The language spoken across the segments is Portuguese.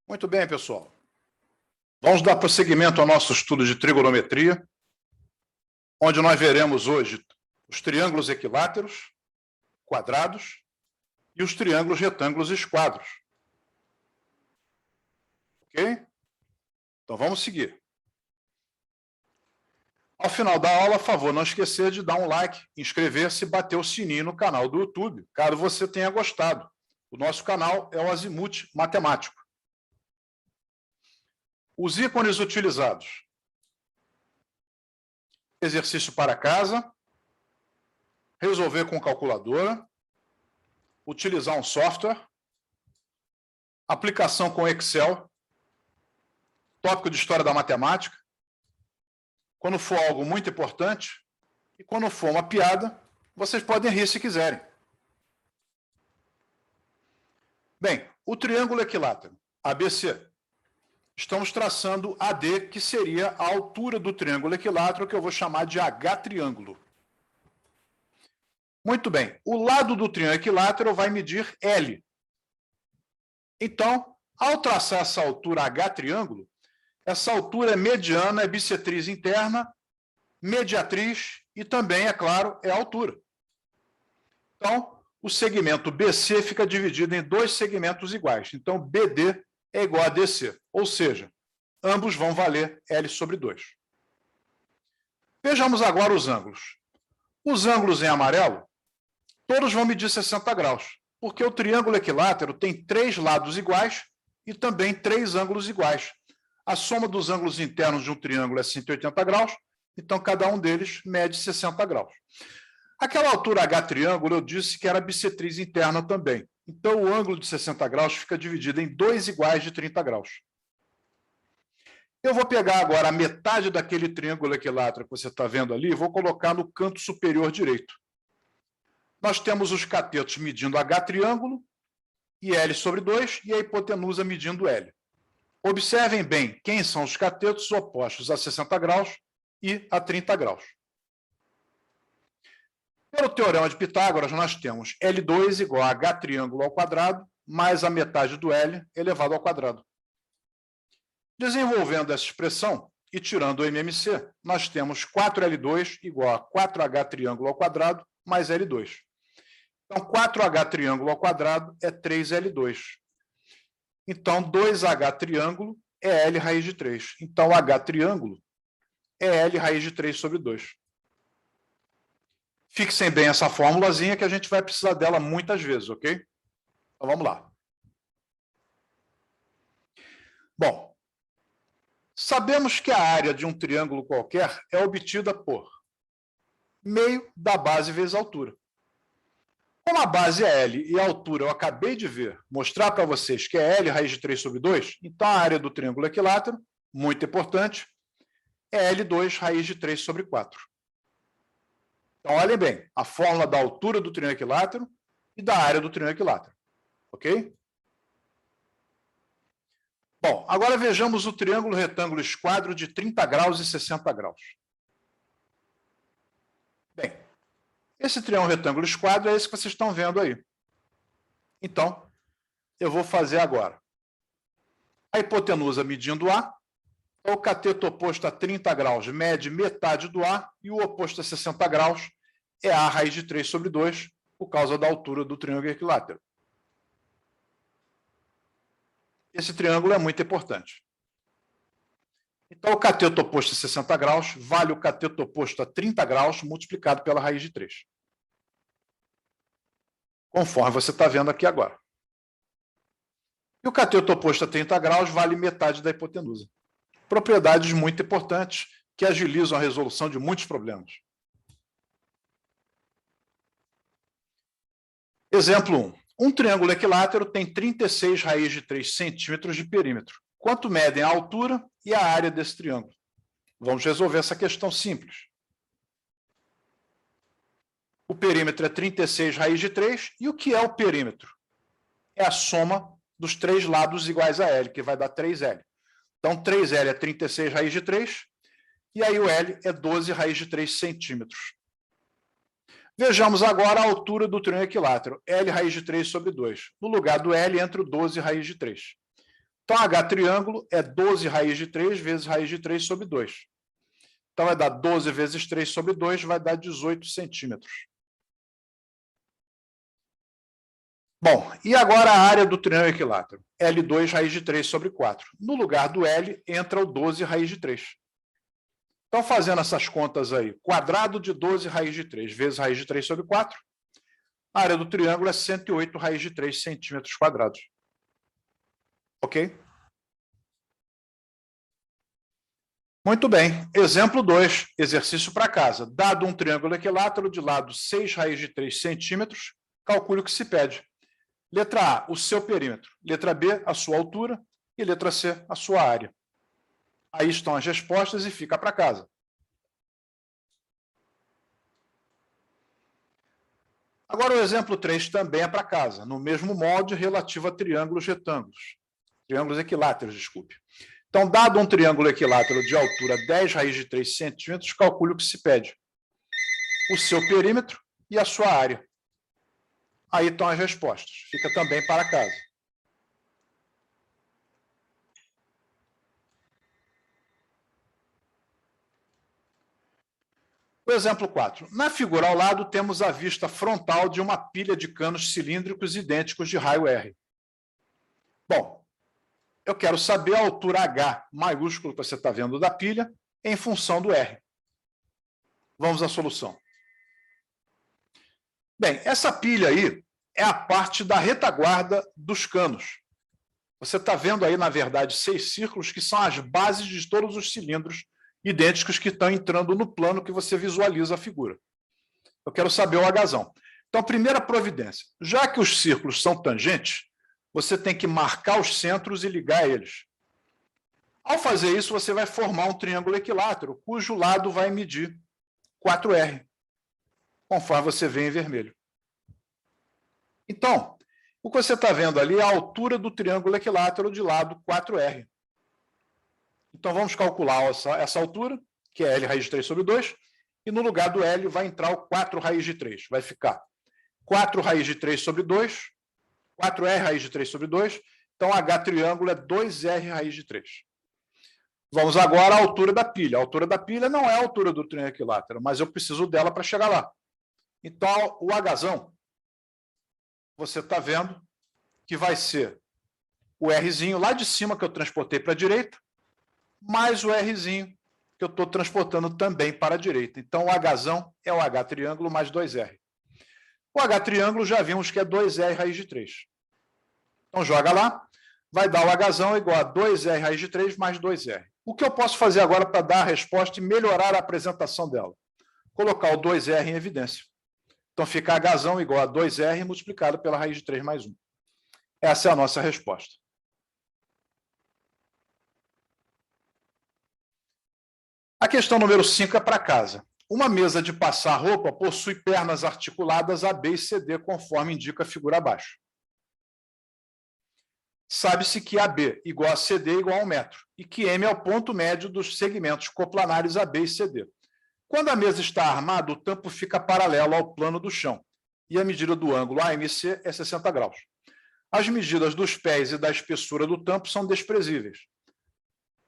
Muito bem, pessoal. Vamos dar prosseguimento ao nosso estudo de trigonometria, onde nós veremos hoje os triângulos equiláteros, quadrados, e os triângulos retângulos e esquadros. Ok? Então vamos seguir. Ao final da aula, por favor, não esquecer de dar um like, inscrever-se e bater o sininho no canal do YouTube, caso você tenha gostado. O nosso canal é o Azimuth Matemático. Os ícones utilizados. Exercício para casa, resolver com calculadora, utilizar um software, aplicação com Excel, tópico de história da matemática, quando for algo muito importante e quando for uma piada, vocês podem rir se quiserem. Bem, o triângulo equilátero, ABC. Estamos traçando AD, que seria a altura do triângulo equilátero, que eu vou chamar de H-triângulo. Muito bem, o lado do triângulo equilátero vai medir L. Então, ao traçar essa altura H-triângulo, essa altura é mediana, é bissetriz interna, mediatriz e também, é claro, é a altura. Então, o segmento BC fica dividido em dois segmentos iguais. Então, BD é igual a DC, ou seja, ambos vão valer L sobre 2. Vejamos agora os ângulos. Os ângulos em amarelo, todos vão medir 60 graus, porque o triângulo equilátero tem 3 lados iguais e também 3 ângulos iguais. A soma dos ângulos internos de um triângulo é 180 graus, então cada um deles mede 60 graus. Aquela altura H-triângulo eu disse que era bissetriz interna também. Então, o ângulo de 60 graus fica dividido em 2 iguais de 30 graus. Eu vou pegar agora a metade daquele triângulo equilátero que você está vendo ali e vou colocar no canto superior direito. Nós temos os catetos medindo H-triângulo e L sobre 2 e a hipotenusa medindo L. Observem bem quem são os catetos opostos a 60 graus e a 30 graus. Pelo teorema de Pitágoras, nós temos L2 igual a H triângulo ao quadrado, mais a metade do L elevado ao quadrado. Desenvolvendo essa expressão e tirando o MMC, nós temos 4L2 igual a 4H triângulo ao quadrado, mais L2. Então, 4H triângulo ao quadrado é 3L2. Então, 2H triângulo é L raiz de 3. Então, H triângulo é L raiz de 3 sobre 2. Fixem bem essa formulazinha que a gente vai precisar dela muitas vezes, ok? Então, vamos lá. Bom, sabemos que a área de um triângulo qualquer é obtida por meio da base vezes a altura. Como a base é L e a altura eu acabei de ver, mostrar para vocês que é L raiz de 3 sobre 2, então a área do triângulo equilátero, muito importante, é L2 raiz de 3 sobre 4. Então, olhem bem, a fórmula da altura do triângulo equilátero e da área do triângulo equilátero. Ok? Bom, agora vejamos o triângulo retângulo esquadro de 30 graus e 60 graus. Bem, esse triângulo retângulo esquadro é esse que vocês estão vendo aí. Então, eu vou fazer agora a hipotenusa medindo A. O cateto oposto a 30 graus mede metade do A e o oposto a 60 graus é A raiz de 3 sobre 2 por causa da altura do triângulo equilátero. Esse triângulo é muito importante. Então, o cateto oposto a 60 graus vale o cateto oposto a 30 graus multiplicado pela raiz de 3. Conforme você está vendo aqui agora. E o cateto oposto a 30 graus vale metade da hipotenusa. Propriedades muito importantes que agilizam a resolução de muitos problemas. Exemplo 1. Um triângulo equilátero tem 36 raiz de 3 centímetros de perímetro. Quanto medem a altura e a área desse triângulo? Vamos resolver essa questão simples. O perímetro é 36 raiz de 3. E o que é o perímetro? É a soma dos 3 lados iguais a L, que vai dar 3L. Então, 3L é 36 raiz de 3, e aí o L é 12 raiz de 3 centímetros. Vejamos agora a altura do triângulo equilátero, L raiz de 3 sobre 2. No lugar do L entra o 12 raiz de 3. Então, H triângulo é 12 raiz de 3 vezes raiz de 3 sobre 2. Então, vai dar 12 vezes 3 sobre 2, vai dar 18 centímetros. Bom, e agora a área do triângulo equilátero? L2 raiz de 3 sobre 4. No lugar do L, entra o 12 raiz de 3. Então, fazendo essas contas aí, quadrado de 12 raiz de 3 vezes raiz de 3 sobre 4, a área do triângulo é 108 raiz de 3 centímetros quadrados. Ok? Muito bem. Exemplo 2, exercício para casa. Dado um triângulo equilátero de lado 6 raiz de 3 centímetros, calcule o que se pede. Letra A, o seu perímetro. Letra B, a sua altura. E letra C, a sua área. Aí estão as respostas e fica para casa. Agora o exemplo 3 também é para casa, no mesmo molde relativo a triângulos retângulos. Triângulos equiláteros, desculpe. Então, dado um triângulo equilátero de altura 10 raiz de 3 centímetros, calcule o que se pede. O seu perímetro e a sua área. Aí estão as respostas. Fica também para casa. O exemplo 4. Na figura ao lado, temos a vista frontal de uma pilha de canos cilíndricos idênticos de raio R. Bom, eu quero saber a altura H maiúsculo que você está vendo da pilha em função do R. Vamos à solução. Bem, essa pilha aí é a parte da retaguarda dos canos. Você está vendo aí, na verdade, 6 círculos que são as bases de todos os cilindros idênticos que estão entrando no plano que você visualiza a figura. Eu quero saber o Hzão. Então, primeira providência. Já que os círculos são tangentes, você tem que marcar os centros e ligar eles. Ao fazer isso, você vai formar um triângulo equilátero, cujo lado vai medir 4R, conforme você vê em vermelho. Então, o que você está vendo ali é a altura do triângulo equilátero de lado 4R. Então, vamos calcular essa altura, que é L raiz de 3 sobre 2, e no lugar do L vai entrar o 4 raiz de 3. Vai ficar 4 raiz de 3 sobre 2, 4R raiz de 3 sobre 2, então H triângulo é 2R raiz de 3. Vamos agora à altura da pilha. A altura da pilha não é a altura do triângulo equilátero, mas eu preciso dela para chegar lá. Então, o Hzão, você está vendo que vai ser o Rzinho lá de cima que eu transportei para a direita, mais o Rzinho que eu estou transportando também para a direita. Então, o Hzão é o H triângulo mais 2R. O H triângulo já vimos que é 2R raiz de 3. Então, joga lá, vai dar o Hzão igual a 2R raiz de 3 mais 2R. O que eu posso fazer agora para dar a resposta e melhorar a apresentação dela? Colocar o 2R em evidência. Então, fica Hzão igual a 2R multiplicado pela raiz de 3 mais 1. Essa é a nossa resposta. A questão número 5 é para casa. Uma mesa de passar roupa possui pernas articuladas A, B e CD, conforme indica a figura abaixo. Sabe-se que AB igual a CD igual a 1 metro, e que M é o ponto médio dos segmentos coplanares AB e CD. Quando a mesa está armada, o tampo fica paralelo ao plano do chão, e a medida do ângulo AMC é 60 graus. As medidas dos pés e da espessura do tampo são desprezíveis.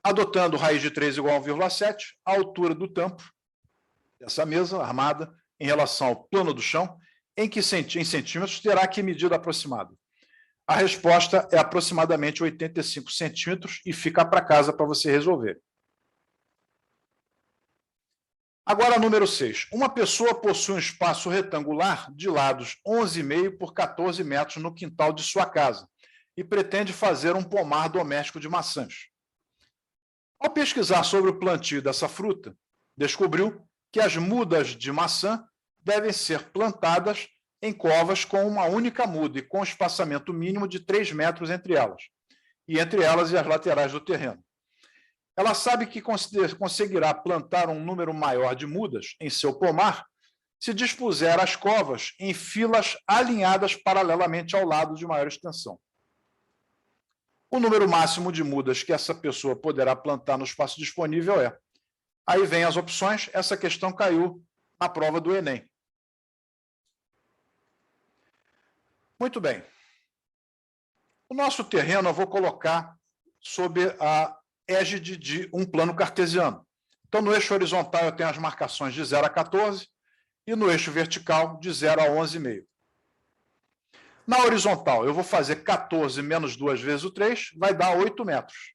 Adotando raiz de 3 igual a 1,7, a altura do tampo dessa mesa armada em relação ao plano do chão, em centímetros, terá que medida aproximada. A resposta é aproximadamente 85 centímetros e fica para casa para você resolver. Agora, número 6. Uma pessoa possui um espaço retangular de lados 11,5 por 14 metros no quintal de sua casa e pretende fazer um pomar doméstico de maçãs. Ao pesquisar sobre o plantio dessa fruta, descobriu que as mudas de maçã devem ser plantadas em covas com uma única muda e com espaçamento mínimo de 3 metros entre elas, e entre elas e as laterais do terreno. Ela sabe que conseguirá plantar um número maior de mudas em seu pomar se dispuser as covas em filas alinhadas paralelamente ao lado de maior extensão. O número máximo de mudas que essa pessoa poderá plantar no espaço disponível é. Aí vem as opções, essa questão caiu na prova do Enem. Muito bem. O nosso terreno eu vou colocar sob a égide de um plano cartesiano. Então, no eixo horizontal, eu tenho as marcações de 0 a 14 e no eixo vertical, de 0 a 11,5. Na horizontal, eu vou fazer 14 menos 2 vezes o 3, vai dar 8 metros.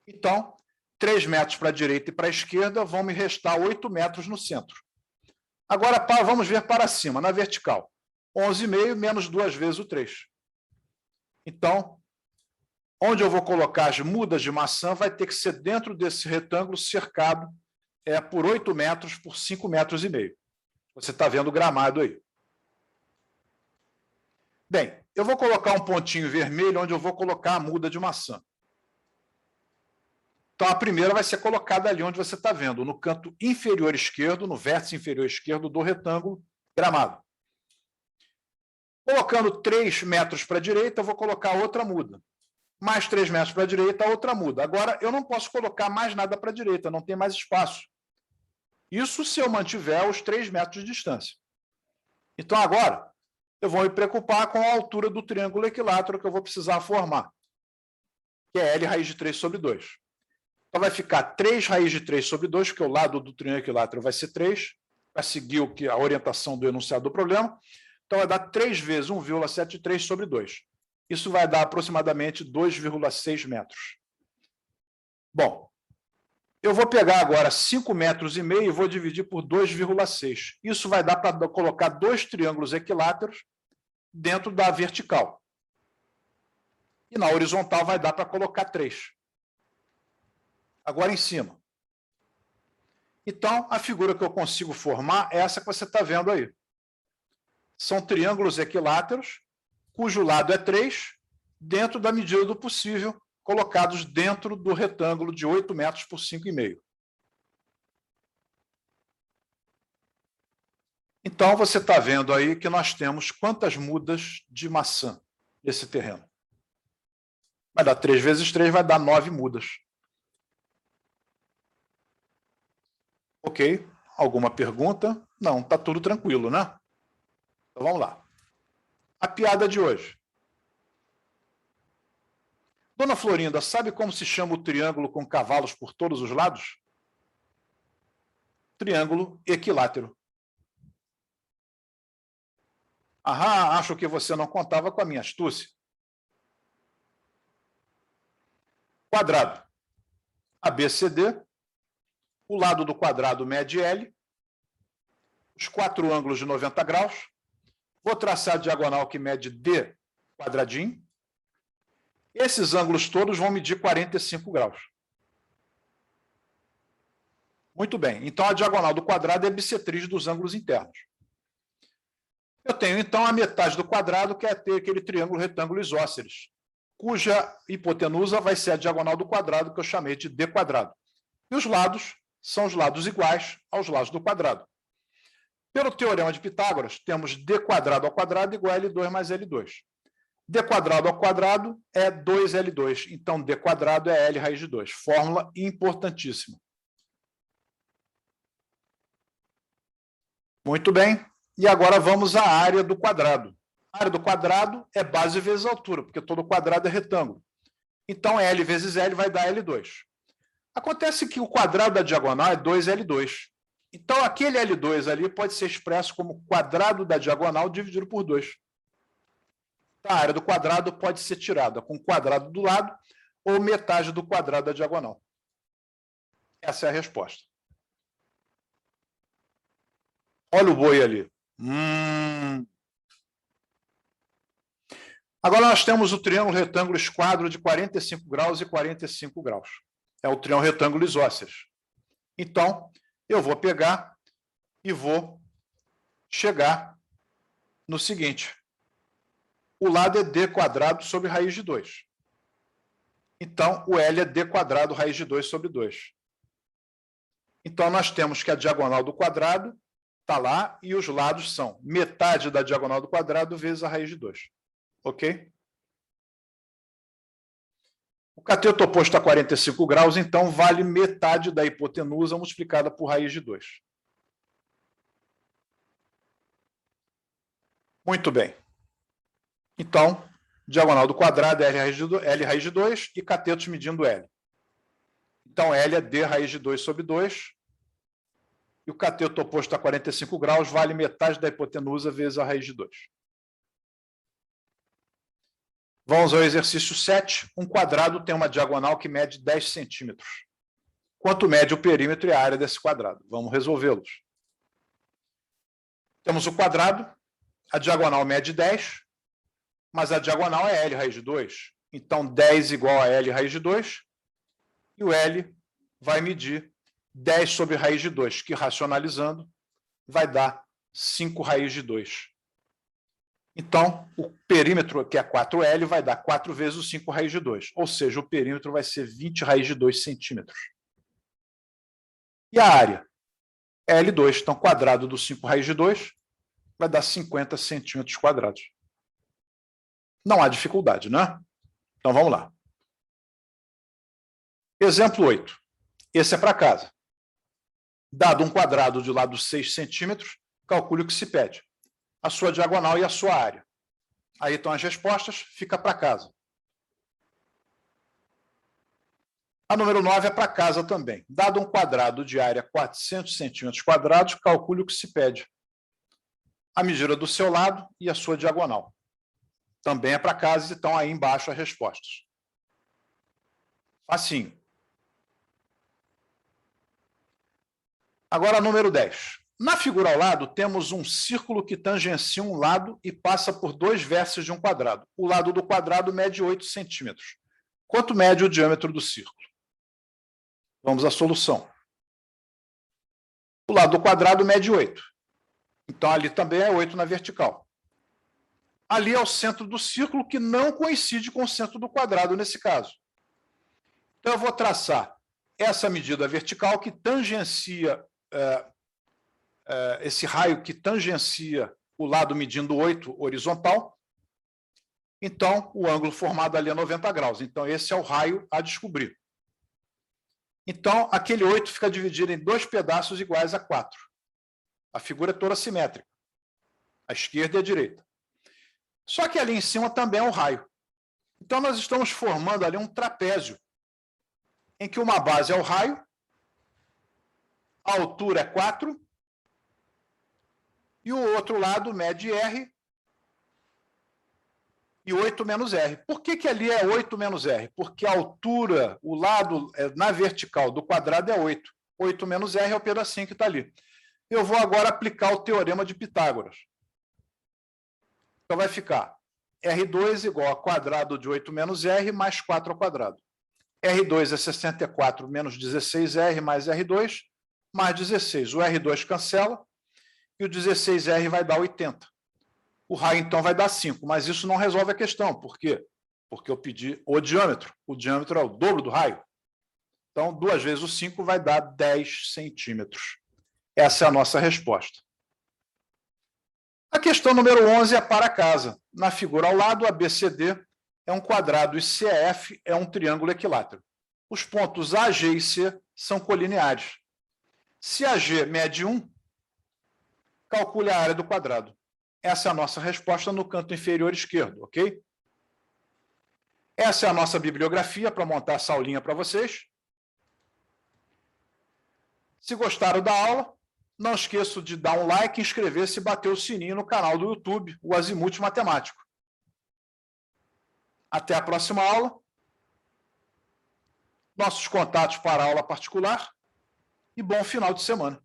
Então, 3 metros para a direita e para a esquerda vão me restar 8 metros no centro. Agora, vamos ver para cima, na vertical. 11,5 menos 2 vezes o 3. Então, onde eu vou colocar as mudas de maçã vai ter que ser dentro desse retângulo cercado por 8 metros por 5,5 metros. Você está vendo o gramado aí. Bem, eu vou colocar um pontinho vermelho onde eu vou colocar a muda de maçã. Então, a primeira vai ser colocada ali onde você está vendo, no canto inferior esquerdo, no vértice inferior esquerdo do retângulo gramado. Colocando 3 metros para a direita, eu vou colocar outra muda. Mais 3 metros para a direita, outra muda. Agora, eu não posso colocar mais nada para a direita, não tem mais espaço. Isso se eu mantiver os 3 metros de distância. Então, agora, eu vou me preocupar com a altura do triângulo equilátero que eu vou precisar formar, que é L raiz de 3 sobre 2. Então, vai ficar 3 raiz de 3 sobre 2, porque o lado do triângulo equilátero vai ser 3, para seguir a orientação do enunciado do problema. Então, vai dar 3 vezes 1,73 sobre 2. Isso vai dar aproximadamente 2,6 metros. Bom, eu vou pegar agora 5,5 metros e vou dividir por 2,6. Isso vai dar para colocar 2 triângulos equiláteros dentro da vertical. E na horizontal vai dar para colocar 3. Agora em cima. Então, a figura que eu consigo formar é essa que você está vendo aí. São triângulos equiláteros, cujo lado é 3, dentro da medida do possível, colocados dentro do retângulo de 8 metros por 5,5. Então, você está vendo aí que nós temos quantas mudas de maçã nesse terreno. Vai dar 3 vezes 3, vai dar 9 mudas. Ok? Alguma pergunta? Não, está tudo tranquilo, né? Então, vamos lá. A piada de hoje. Dona Florinda, sabe como se chama o triângulo com cavalos por todos os lados? Triângulo equilátero. Aham, acho que você não contava com a minha astúcia. Quadrado. ABCD. O lado do quadrado mede L. Os 4 ângulos de 90 graus. Vou traçar a diagonal que mede D quadradinho. Esses ângulos todos vão medir 45 graus. Muito bem. Então, a diagonal do quadrado é bissetriz dos ângulos internos. Eu tenho, então, a metade do quadrado, que é ter aquele triângulo retângulo isósceles, cuja hipotenusa vai ser a diagonal do quadrado, que eu chamei de D quadrado. E os lados são os lados iguais aos lados do quadrado. Pelo teorema de Pitágoras, temos D quadrado ao quadrado igual a L2 mais L2. D quadrado ao quadrado é 2L2. Então, D quadrado é L raiz de 2. Fórmula importantíssima. Muito bem. E agora vamos à área do quadrado. A área do quadrado é base vezes altura, porque todo quadrado é retângulo. Então, L vezes L vai dar L2. Acontece que o quadrado da diagonal é 2L2. Então, aquele L2 ali pode ser expresso como quadrado da diagonal dividido por 2. A área do quadrado pode ser tirada com o quadrado do lado ou metade do quadrado da diagonal. Essa é a resposta. Olha o boi ali. Agora nós temos o triângulo retângulo esquadro de 45 graus e 45 graus. É o triângulo retângulo isósceles. Então, eu vou pegar e vou chegar no seguinte. O lado é D quadrado sobre raiz de 2. Então, o L é D quadrado raiz de 2 sobre 2. Então, nós temos que a diagonal do quadrado está lá e os lados são metade da diagonal do quadrado vezes a raiz de 2. Ok? O cateto oposto a 45 graus, então, vale metade da hipotenusa multiplicada por raiz de 2. Muito bem. Então, Diagonal do quadrado é L raiz de 2 e catetos medindo L. Então, L é D raiz de 2 sobre 2. E o cateto oposto a 45 graus vale metade da hipotenusa vezes a raiz de 2. Vamos ao exercício 7. Um quadrado tem uma diagonal que mede 10 centímetros. Quanto mede o perímetro e a área desse quadrado? Vamos resolvê-los. Temos o quadrado, a diagonal mede 10, mas a diagonal é L raiz de 2. Então, 10 igual a L raiz de 2, e o L vai medir 10 sobre raiz de 2, que racionalizando vai dar 5 raiz de 2. Então, o perímetro, que é 4L, vai dar 4 vezes o 5 raiz de 2. Ou seja, o perímetro vai ser 20 raiz de 2 centímetros. E a área? L2. Então, quadrado do 5 raiz de 2 vai dar 50 centímetros quadrados. Não há dificuldade, né? Então, vamos lá. Exemplo 8. Esse é para casa. Dado um quadrado de lado 6 centímetros, calcule o que se pede. A sua diagonal e a sua área. Aí estão as respostas, fica para casa. A número 9 é para casa também. Dado um quadrado de área 400 centímetros quadrados, calcule o que se pede. A medida do seu lado e a sua diagonal. Também é para casa e estão aí embaixo as respostas. Facinho. Agora, a número 10. Na figura ao lado, temos um círculo que tangencia um lado e passa por 2 vértices de um quadrado. O lado do quadrado mede 8 centímetros. Quanto mede o diâmetro do círculo? Vamos à solução. O lado do quadrado mede 8. Então, ali também é 8 na vertical. Ali é o centro do círculo, que não coincide com o centro do quadrado nesse caso. Então, eu vou traçar essa medida vertical que tangencia esse raio que tangencia o lado medindo 8 horizontal. Então, o ângulo formado ali é 90 graus. Então, esse é o raio a descobrir. Então, aquele 8 fica dividido em 2 pedaços iguais a 4. A figura é toda simétrica. A esquerda e a direita. Só que ali em cima também é um raio. Então, nós estamos formando ali um trapézio, em que uma base é o raio, a altura é 4, e o outro lado mede R, e 8 menos R. Por que ali é 8 menos R? Porque a altura, o lado na vertical do quadrado é 8. 8 menos R é o pedacinho que está ali. Eu vou agora aplicar o teorema de Pitágoras. Então, vai ficar R2 igual a quadrado de 8 menos R mais 4 ao quadrado. R2 é 64 menos 16R mais R2, mais 16. O R2 cancela e o 16R vai dar 80. O raio, então, vai dar 5, mas isso não resolve a questão. Por quê? Porque eu pedi o diâmetro. O diâmetro é o dobro do raio. Então, 2 vezes o 5 vai dar 10 centímetros. Essa é a nossa resposta. A questão número 11 é para casa. Na figura ao lado, ABCD é um quadrado e CF é um triângulo equilátero. Os pontos A, G e C são colineares. Se AG mede 1, calcule a área do quadrado. Essa é a nossa resposta no canto inferior esquerdo, ok? Essa é a nossa bibliografia para montar essa aulinha para vocês. Se gostaram da aula, não esqueçam de dar um like, inscrever-se e bater o sininho no canal do YouTube, o Azimuth Matemático. Até a próxima aula. Nossos contatos para a aula particular e bom final de semana.